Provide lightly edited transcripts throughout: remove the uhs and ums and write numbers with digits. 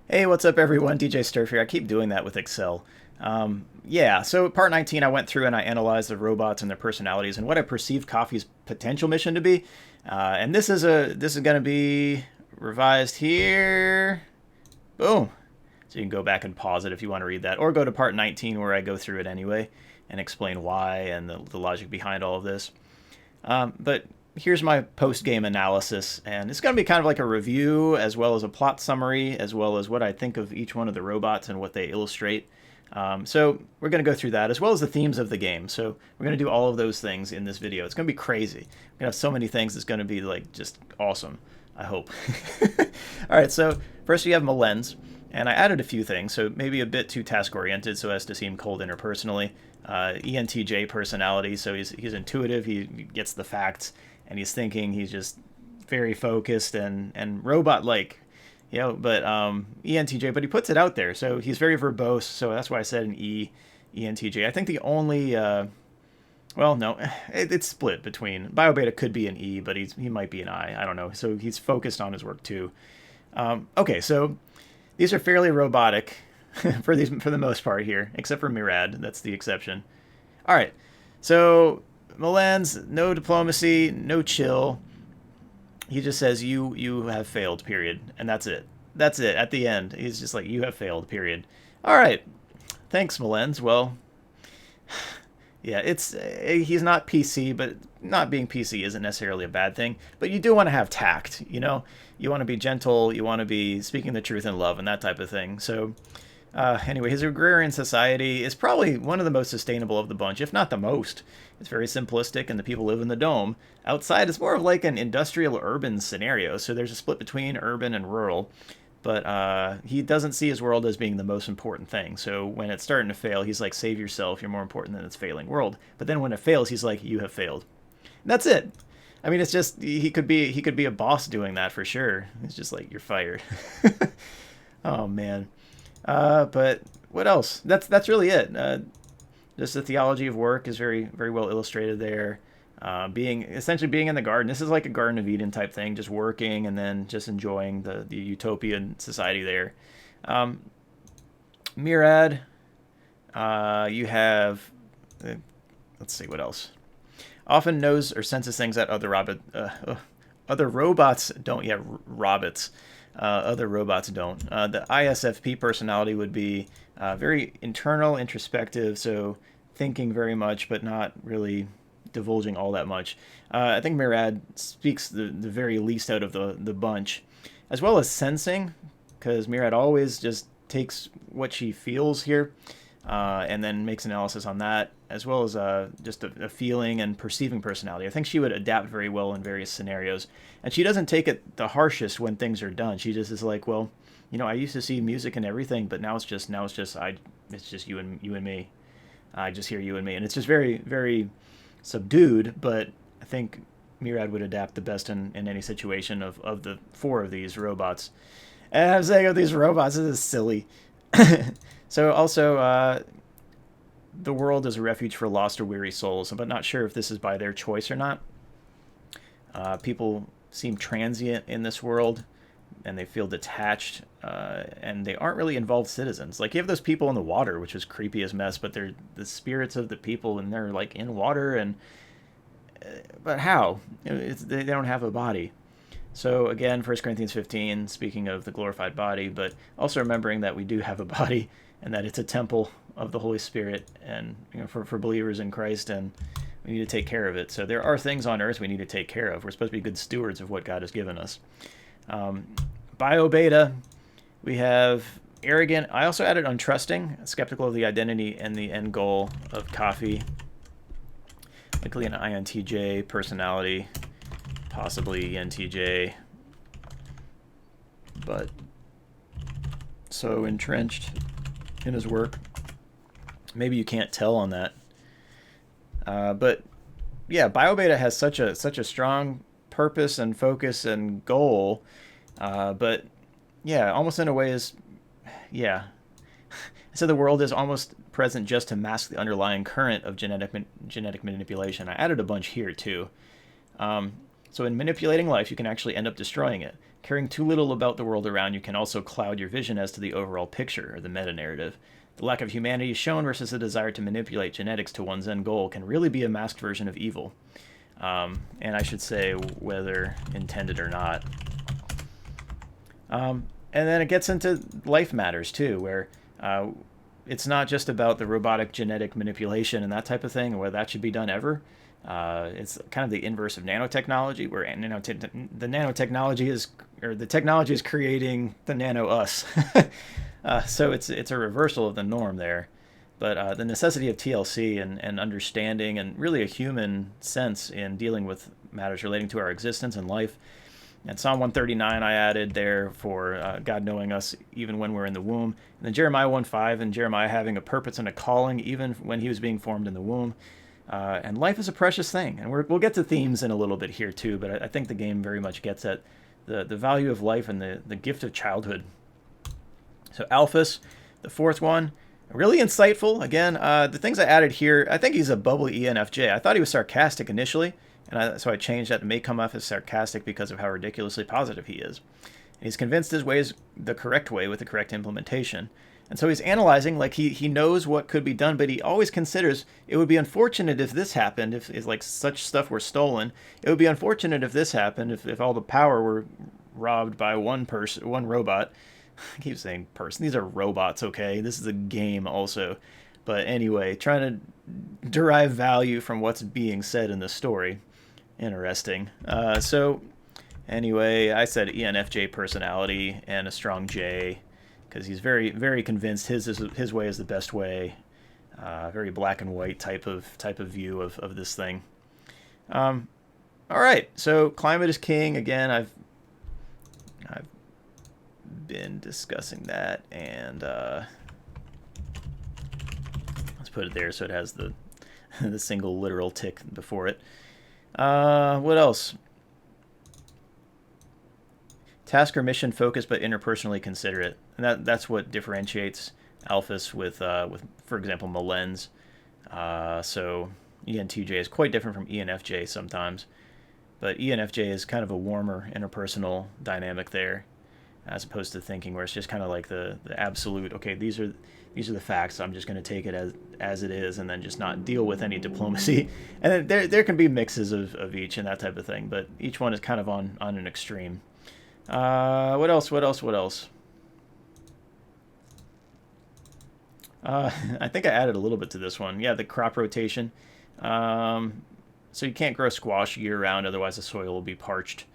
Hey, what's up, everyone? DJ Sterf here. I keep doing that with Excel. Yeah, so part 19, I went through and I analyzed the robots and their personalities and what I perceived Coffee's potential mission to be. And this is going to be revised here. Boom. So you can go back and pause it if you want to read that, or go to part 19 where I go through it anyway and explain why and the logic behind all of this. But here's my post game analysis, and it's going to be kind of like a review as well as a plot summary, as well as what I think of each one of the robots and what they illustrate. So we're going to go through that as well as the themes of the game. So we're going to do all of those things in this video. It's going to be crazy. We're going to have so many things. It's going to be like just awesome. I hope. All right. So first we have Malens, and I added a few things. So maybe a bit too task oriented so as to seem cold interpersonally. ENTJ personality. So he's intuitive. He gets the facts, and he's thinking. He's just very focused and robot like. But ENTJ, but he puts it out there, so he's very verbose. So that's why I said an ENTJ. I think the only, well, no, it's split between BioBeta could be an E, but he might be an I. I don't know. So he's focused on his work too. Okay, so these are fairly robotic for the most part here, except for Mirad. That's the exception. All right, so Milan's no diplomacy, no chill. He just says you have failed, period, and that's it. That's it. At the end, he's just like, you have failed, period. All right, thanks, Malens. Well, yeah, it's he's not PC, but not being PC isn't necessarily a bad thing. But you do want to have tact, you know. You want to be gentle. You want to be speaking the truth in love and that type of thing. So anyway, his agrarian society is probably one of the most sustainable of the bunch, if not the most. It's very simplistic, and the people live in the dome. Outside, it's more of like an industrial urban scenario, so there's a split between urban and rural. But he doesn't see his world as being the most important thing. So when it's starting to fail, he's like, save yourself, you're more important than its failing world. But then when it fails, he's like, you have failed. And that's it. I mean, it's just he could be a boss doing that for sure. It's just like, you're fired. Oh man. But what else? That's really it. Just the theology of work is very well illustrated there. Essentially being in the garden. This is like a Garden of Eden type thing, just working and then just enjoying the utopian society there. Mirad, you have, let's see what else. Often knows or senses things that other robots don't. Yeah, robots. Other robots don't. The ISFP personality would be very internal, introspective, so thinking very much, but not really divulging all that much. I think Mirad speaks the very least out of the bunch, as well as sensing, because Mirad always just takes what she feels here and then makes analysis on that, as well as just a feeling and perceiving personality. I think she would adapt very well in various scenarios, and she doesn't take it the harshest when things are done. She just is like, well, I used to see music and everything, but it's just you and me. I just hear you and me, and it's just very subdued. But I think Mirad would adapt the best in any situation of the four of these robots. And I'm saying of these robots, this is silly. So also, the world is a refuge for lost or weary souls, but not sure if this is by their choice or not. People seem transient in this world, and they feel detached, and they aren't really involved citizens. Like, you have those people in the water, which is creepy as mess, but they're the spirits of the people, and they're like in water, and but how? They don't have a body. So again, 1 Corinthians 15, speaking of the glorified body, but also remembering that we do have a body and that it's a temple of the Holy Spirit, and for believers in Christ, and we need to take care of it. So there are things on earth we need to take care of. We're supposed to be good stewards of what God has given us. Bio Beta, we have arrogant. I also added untrusting, skeptical of the identity and the end goal of coffee. Likely an INTJ personality, possibly ENTJ, but so entrenched in his work. Maybe you can't tell on that. But yeah, BioBeta has such a strong purpose and focus and goal. But yeah, almost in a way is, yeah. So the world is almost present just to mask the underlying current of genetic manipulation. I added a bunch here too. So in manipulating life, you can actually end up destroying it. Caring too little about the world around you can also cloud your vision as to the overall picture, or the meta-narrative. The lack of humanity shown versus the desire to manipulate genetics to one's end goal can really be a masked version of evil. And I should say, whether intended or not. And then it gets into life matters, too, where it's not just about the robotic genetic manipulation and that type of thing, or whether that should be done ever. It's kind of the inverse of nanotechnology, where the nanotechnology is, or the technology is creating the nano us. So it's a reversal of the norm there. But the necessity of TLC and understanding, and really a human sense in dealing with matters relating to our existence and life. And Psalm 139 I added there for God knowing us even when we're in the womb. And then Jeremiah 1:5, and Jeremiah having a purpose and a calling even when he was being formed in the womb. And life is a precious thing. And we'll get to themes in a little bit here too, but I think the game very much gets at the value of life and the gift of childhood. So Alphys, the fourth one, really insightful. Again, the things I added here, I think he's a bubbly ENFJ. I thought he was sarcastic initially, and so I changed that to may come off as sarcastic because of how ridiculously positive he is. And he's convinced his way is the correct way with the correct implementation. And so he's analyzing, like he knows what could be done, but he always considers it would be unfortunate if this happened, if like such stuff were stolen. It would be unfortunate if this happened, if all the power were robbed by one robot. I keep saying person. These are robots, okay? This is a game also. But anyway, trying to derive value from what's being said in the story. Interesting. So anyway, I said ENFJ personality and a strong J, because he's very, very convinced his way is the best way. Very black and white type of view of this thing. All right, so climate is king. Again, I've been discussing that, and let's put it there so it has the the single literal tick before it. What else? Task or mission focused but interpersonally considerate, and that's what differentiates Alphys with for example, Malens. So ENTJ is quite different from ENFJ sometimes, but ENFJ is kind of a warmer interpersonal dynamic there, as opposed to thinking where it's just kind of like the absolute, okay, these are the facts, I'm just going to take it as it is, and then just not deal with any diplomacy. And then there can be mixes of each and that type of thing, but each one is kind of on an extreme. What else? I think I added a little bit to this one. Yeah, the crop rotation. So you can't grow squash year round, otherwise the soil will be parched.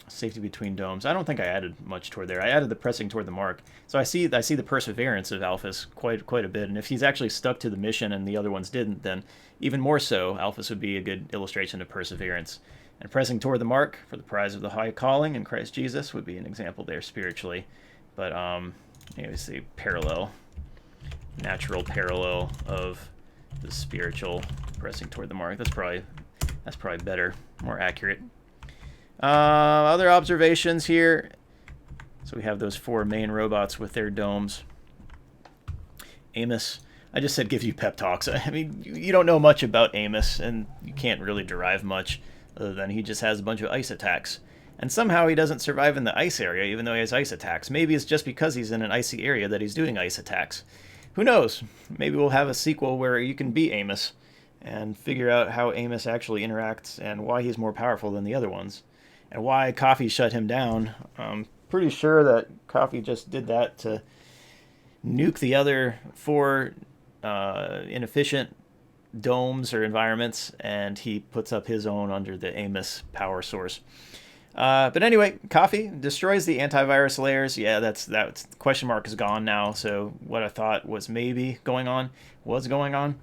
Safety between domes. I don't think I added much toward there. I added the pressing toward the mark. So I see the perseverance of Alphys quite a bit. And if he's actually stuck to the mission and the other ones didn't, then even more so, Alphys would be a good illustration of perseverance. And pressing toward the mark for the prize of the high calling in Christ Jesus would be an example there spiritually. But we see natural parallel of the spiritual pressing toward the mark. That's probably better, more accurate. Other observations here. So we have those 4 main robots with their domes. Amos, I just said give you pep talks. I mean, you don't know much about Amos, and you can't really derive much other than he just has a bunch of ice attacks. And somehow he doesn't survive in the ice area, even though he has ice attacks. Maybe it's just because he's in an icy area that he's doing ice attacks. Who knows? Maybe we'll have a sequel where you can be Amos and figure out how Amos actually interacts and why he's more powerful than the other ones. And why Coffee shut him down. I'm pretty sure that Coffee just did that to nuke the other 4 inefficient domes or environments, and he puts up his own under the Amos power source. But anyway, Coffee destroys the antivirus layers. Yeah, that question mark is gone now, so what I thought was maybe going on was going on.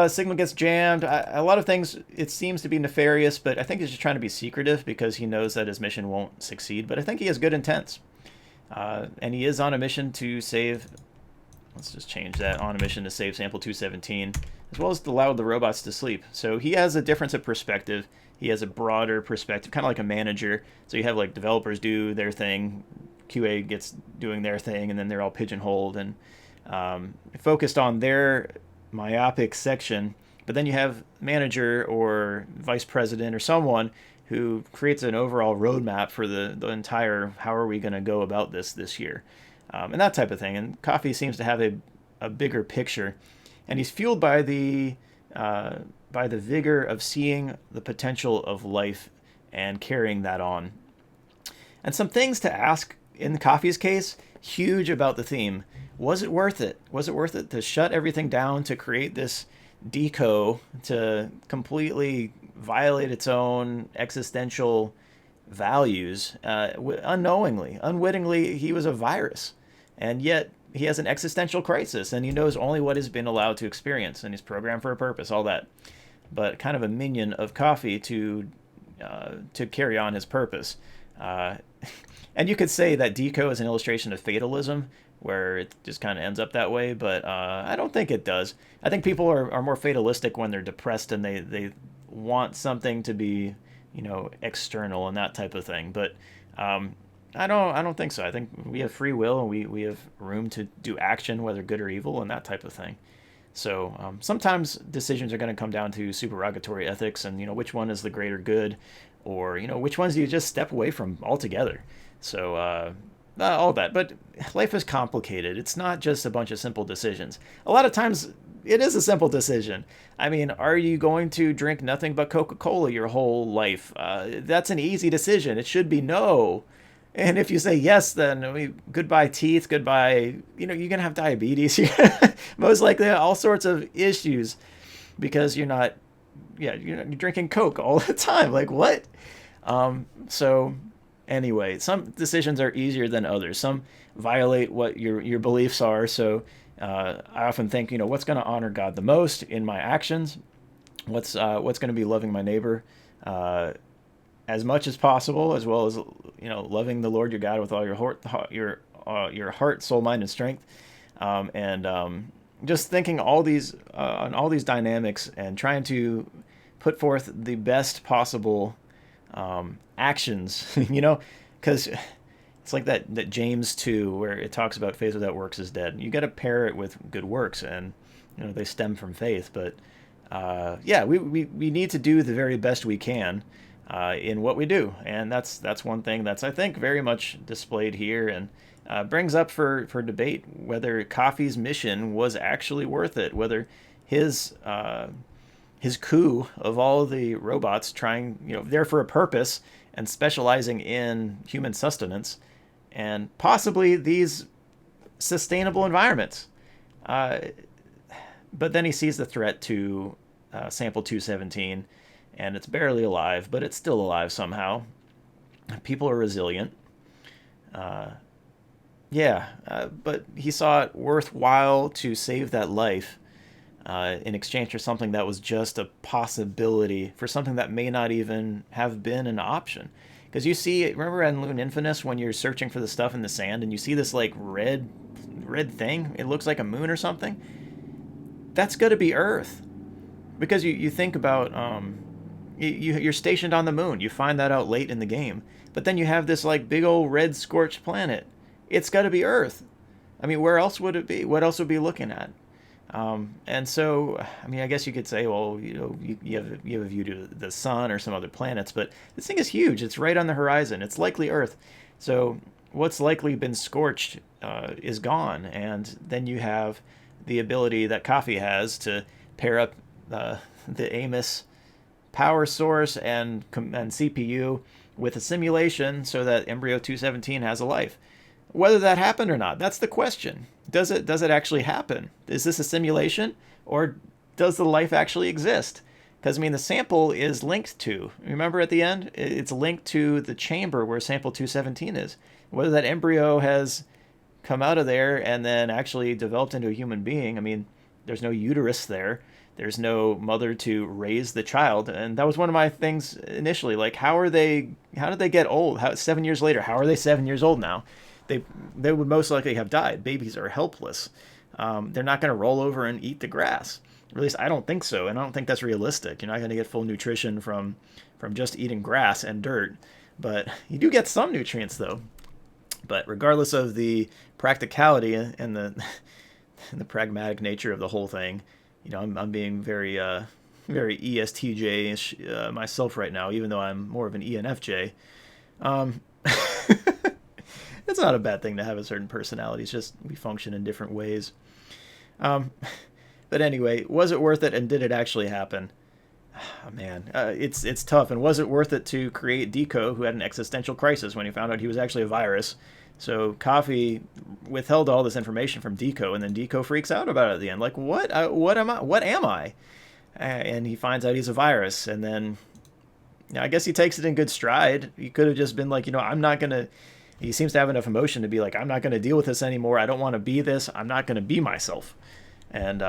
Signal gets jammed. A lot of things, it seems to be nefarious, but I think he's just trying to be secretive because he knows that his mission won't succeed. But I think he has good intents. And he is on a mission to save, let's just change that, on a mission to save sample 217, as well as to allow the robots to sleep. So he has a difference of perspective. He has a broader perspective, kind of like a manager. So you have like developers do their thing, QA gets doing their thing, and then they're all pigeonholed and focused on their myopic section, but But then you have manager or vice president or someone who creates an overall roadmap for the entire how are we going to go about this year, and that type of thing. And Coffee seems to have a bigger picture, and he's fueled uh, by the vigor of seeing the potential of life and carrying that on. And some things to ask in Coffee's case, huge about the theme. Was it worth it? Was it worth it to shut everything down to create this deco to completely violate its own existential values unknowingly, unwittingly? He was a virus, and yet he has an existential crisis, and he knows only what has been allowed to experience, and he's programmed for a purpose, all that. But kind of a minion of Coffee to carry on his purpose. Uh, and you could say that deco is an illustration of fatalism, where it just kind of ends up that way, but I don't think it does. I think people are more fatalistic when they're depressed and they want something to be, external and that type of thing. But I don't think so. I think we have free will and we have room to do action, whether good or evil, and that type of thing. So sometimes decisions are going to come down to supererogatory ethics and, which one is the greater good, or, which ones do you just step away from altogether. So all that. But life is complicated. It's not just a bunch of simple decisions. A lot of times it is a simple decision. I mean, are you going to drink nothing but Coca-Cola your whole life? That's an easy decision. It should be no. And if you say yes, then goodbye teeth, goodbye, you're going to have diabetes. Most likely all sorts of issues because you're drinking Coke all the time. Like what? So anyway, some decisions are easier than others. Some violate what your beliefs are. So I often think, what's going to honor God the most in my actions? What's going to be loving my neighbor as much as possible, as well as loving the Lord your God with all your heart, soul, mind, and strength, and just thinking all these on all these dynamics and trying to put forth the best possible actions, because it's like that James 2 where it talks about faith without works is dead. You got to pair it with good works, and they stem from faith. But we need to do the very best we can in what we do, and that's one thing that's, I think, very much displayed here, and brings up for debate whether Coffee's mission was actually worth it, whether his coup of all the robots trying, there for a purpose and specializing in human sustenance and possibly these sustainable environments. But then he sees the threat to sample 217, and it's barely alive, but it's still alive somehow. People are resilient. But he saw it worthwhile to save that life in exchange for something that was just a possibility, for something that may not even have been an option. Because you see, remember in Loon Infinus when you're searching for the stuff in the sand and you see this like red thing? It looks like a moon or something. That's got to be Earth. Because you think about you're stationed on the moon. You find that out late in the game. But then you have this like big old red scorched planet. It's got to be Earth. I mean, where else would it be? What else would we be looking at? And so, I mean, I guess you could say, well, you have a view to the sun or some other planets, but this thing is huge. It's right on the horizon. It's likely Earth. So what's likely been scorched is gone. And then you have the ability that Coffee has to pair up the Amos power source and CPU with a simulation so that Embryo 217 has a life. Whether that happened or not, that's the question. Does it actually happen? Is this a simulation, or does the life actually exist? Because, I mean, the sample is linked to, remember at the end? It's linked to the chamber where sample 217 is. Whether that embryo has come out of there and then actually developed into a human being, I mean, there's no uterus there. There's no mother to raise the child. And that was one of my things initially. Like, how did they get old? 7 years later, how are they 7 years old now? They would most likely have died. Babies are helpless. They're not going to roll over and eat the grass. Or at least I don't think so, and I don't think that's realistic. You're not going to get full nutrition from just eating grass and dirt, but you do get some nutrients though. But regardless of the practicality and the and the pragmatic nature of the whole thing, I'm being very very ESTJ-ish myself right now, even though I'm more of an ENFJ. Um, it's not a bad thing to have a certain personality. It's just we function in different ways. Um, but anyway, was it worth it, and did it actually happen? Oh, man, it's tough. And was it worth it to create Deco, who had an existential crisis when he found out he was actually a virus? So Coffee withheld all this information from Deco, and then Deco freaks out about it at the end. Like, what? What am I? What am I? And he finds out he's a virus, and then I guess he takes it in good stride. He could have just been like, I'm not gonna. He seems to have enough emotion to be like, I'm not gonna deal with this anymore. I don't want to be this. I'm not gonna be myself, and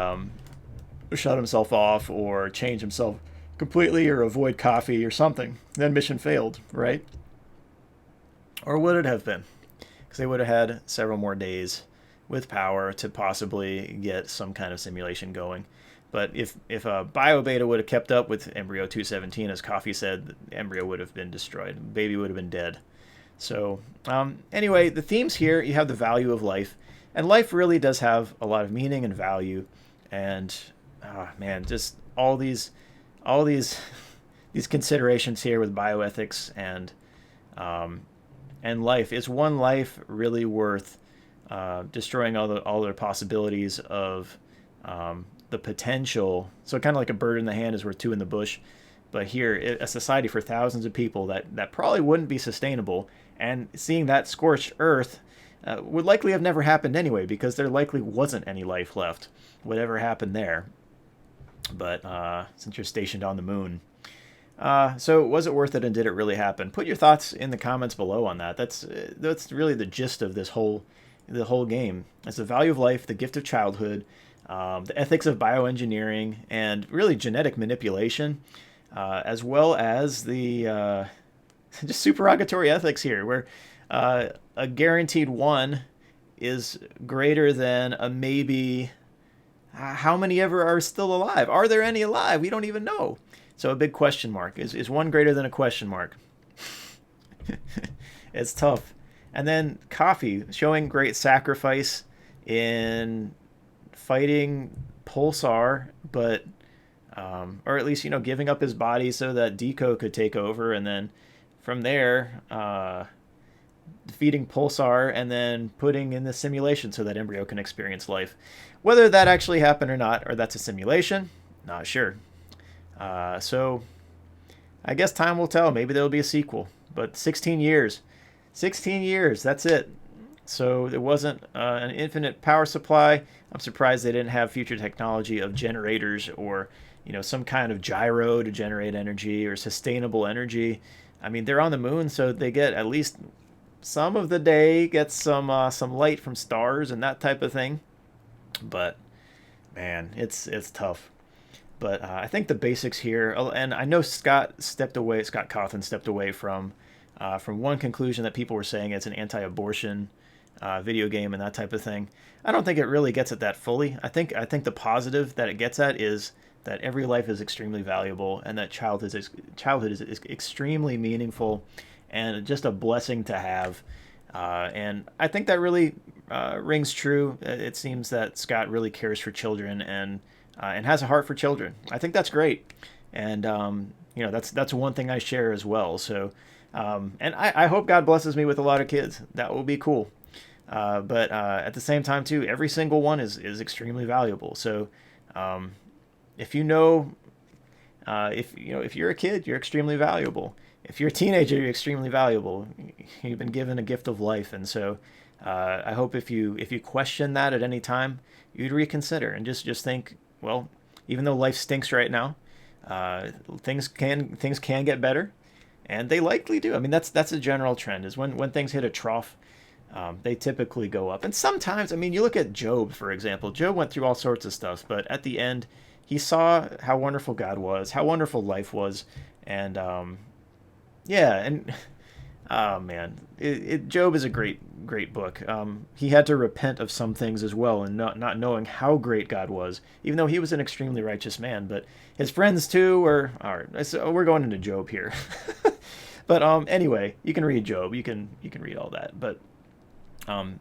shut himself off or change himself completely or avoid Coffee or something. Then mission failed, right? Or would it have been? Because they would have had several more days with power to possibly get some kind of simulation going. But if a biobeta would have kept up with embryo 217, as Coffee said, the embryo would have been destroyed. Baby would have been dead. So anyway, the themes here, you have the value of life. And life really does have a lot of meaning and value. And, man, just all these these considerations here with bioethics and life. Is one life really worth destroying all their possibilities of the potential? So kind of like a bird in the hand is worth two in the bush. But here, a society for thousands of people that probably wouldn't be sustainable, and seeing that scorched earth would likely have never happened anyway, because there likely wasn't any life left, whatever happened there. But since you're stationed on the moon. So was it worth it, and did it really happen? Put your thoughts in the comments below on that. That's really the gist of the whole game. It's the value of life, the gift of childhood, the ethics of bioengineering, and really genetic manipulation, as well as the just supererogatory ethics here, where a guaranteed one is greater than a maybe. How many ever are still alive? Are there any alive? We don't even know. So a big question mark. Is one greater than a question mark? It's tough. And then Coffee showing great sacrifice in fighting Pulsar, but or at least giving up his body so that Deco could take over, and then from there defeating Pulsar, and then putting in the simulation so that embryo can experience life. Whether that actually happened or not, or that's a simulation, not sure. So I guess time will tell. Maybe there'll be a sequel. But 16 years. 16 years, that's it. So there wasn't an infinite power supply. I'm surprised they didn't have future technology of generators, or some kind of gyro to generate energy, or sustainable energy. I mean, they're on the moon, so they get at least some of the day, get some light from stars and that type of thing. But man, it's tough. But I think the basics here, and I know Scott Cawthon stepped away from one conclusion that people were saying it's an anti-abortion video game and that type of thing. I don't think it really gets at that fully. I think the positive that it gets at is that every life is extremely valuable, and that childhood is extremely meaningful, and just a blessing to have. And I think that really rings true. It seems that Scott really cares for children, and has a heart for children. I think that's great, and that's one thing I share as well. So, and I hope God blesses me with a lot of kids. That will be cool. But at the same time too, every single one is extremely valuable. So, if if you're a kid, you're extremely valuable. If you're a teenager, you're extremely valuable. You've been given a gift of life, and so I hope if you question that at any time, you'd reconsider and just think, well, even though life stinks right now, things can get better, and they likely do. I mean, that's a general trend. Is when things hit a trough, they typically go up. And sometimes, I mean, you look at Job, for example. Job went through all sorts of stuff, but at the end, he saw how wonderful God was, how wonderful life was, and yeah, and oh man, Job is a great book. He had to repent of some things as well, and not knowing how great God was, even though he was an extremely righteous man. But his friends too were. All right, so we're going into Job here. But anyway, you can read Job. You can read all that. But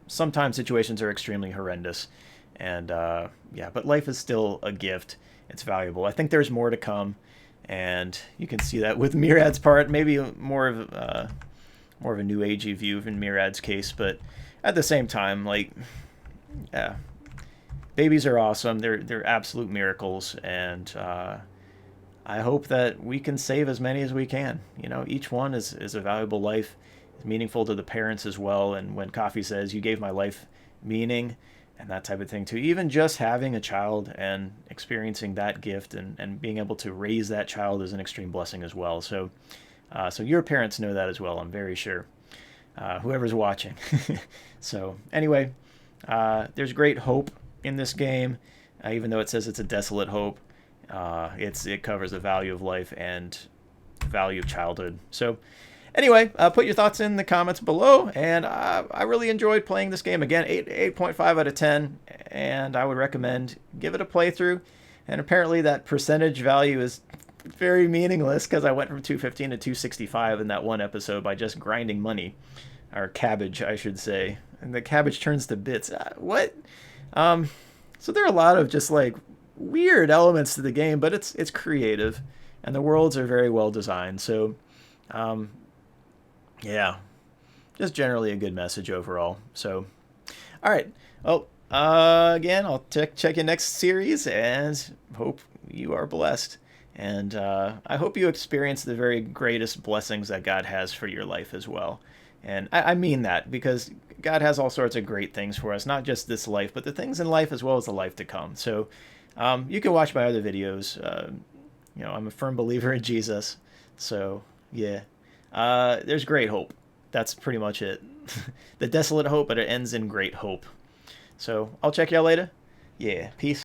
sometimes situations are extremely horrendous, and yeah, but life is still a gift. it's valuable. I think there's more to come, and you can see that with Myriad's part. Maybe more of a new agey view in Myriad's case, but at the same time, like, yeah, babies are awesome. They're absolute miracles, and I hope that we can save as many as we can. You know, each one is a valuable life. It's meaningful to the parents as well. And when Coffee says, "You gave my life meaning," and that type of thing too, even just having a child and experiencing that gift and being able to raise that child is an extreme blessing as well. So your parents know that as well, I'm very sure. Whoever's watching. So anyway, there's great hope in this game, even though it says it's a desolate hope. It covers the value of life and value of childhood. So anyway, put your thoughts in the comments below, and I really enjoyed playing this game. Again, 8.5 out of 10, and I would recommend give it a playthrough. And apparently that percentage value is very meaningless because I went from 215 to 265 in that one episode by just grinding money, or cabbage, I should say. And the cabbage turns to bits. What? So there are a lot of just like weird elements to the game, but it's creative, and the worlds are very well designed. So, yeah, just generally a good message overall. So, all right. Well, again, I'll check you next series, and hope you are blessed. And I hope you experience the very greatest blessings that God has for your life as well. And I mean that because God has all sorts of great things for us, not just this life, but the things in life as well as the life to come. So you can watch my other videos. You know, I'm a firm believer in Jesus. So, yeah, there's great hope. That's pretty much it. The desolate hope, but it ends in great hope. So I'll check y'all later. Yeah, peace.